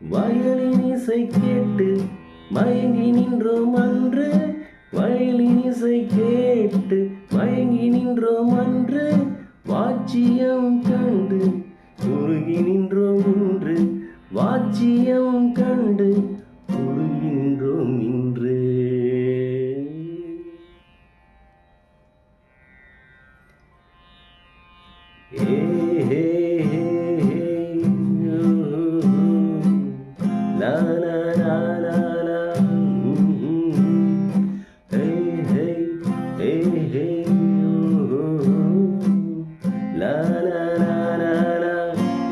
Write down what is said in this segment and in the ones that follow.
Violin இசை கேட்டு மயங்கி நின்றோம் அன்று. வயலின் இசை கேட்டு மயங்கி நின்றோம் அன்று. வாட்சியம் கண்டு உருகி நின்றோம் இன்று. வாட்சியம் கண்டு உருகின்றோம் இன்று. La la la la la. Hey hey hey hey. La la la la la.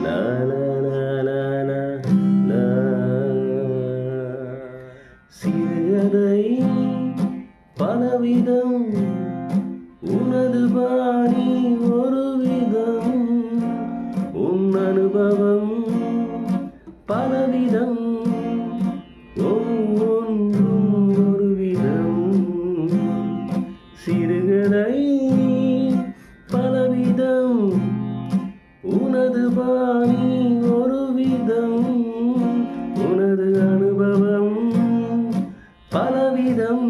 La la la la la la. சிறுகதை பலவிதம், உனது பாணி ஒரு விதம். உன் அனுபவம் பலவிதம், ஒவ்வொன்றும் ஒரு விதம். சிறுகதை பலவிதம், உனது பாணி ஒரு விதம். உனது அனுபவம் பலவிதம்,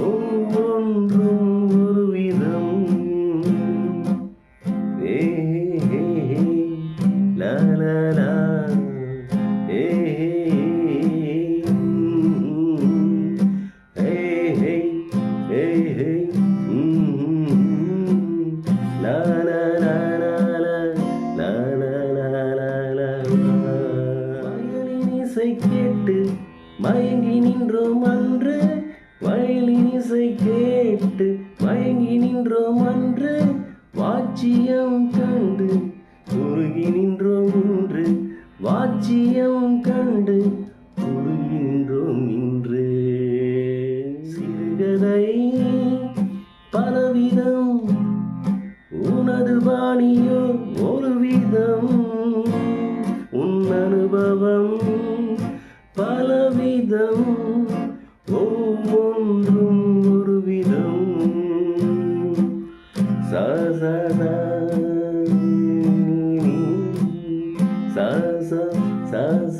ஒவ்வொன்றும் ஒரு விதம். La la la. La la la la la. La la la la la. Violin இசை கேட்டு மயங்கி நின்றோம் அன்று. வயலின் இசை கேட்டு மயங்கி நின்றோம் அன்று. வாட்சியம் கண்டு உருகி நின்றோம் இன்று. வாட்சியம் கண்டு உருகின்றோம் இன்று. சிறுகதை பலவிதம், உனது பாணியோ ஒரு விதம். உன் அனுபவம் பலவிதம், ஒவ்வொன்றும் ஒரு விதம். சசதா சச சச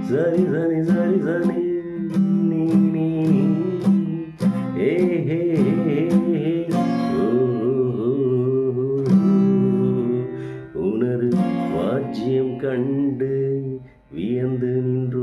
சரி சரி சரி சரி நீ நீ ஏ ஹே உனது வாட்சியம் கண்டு வியந்து நின்றோ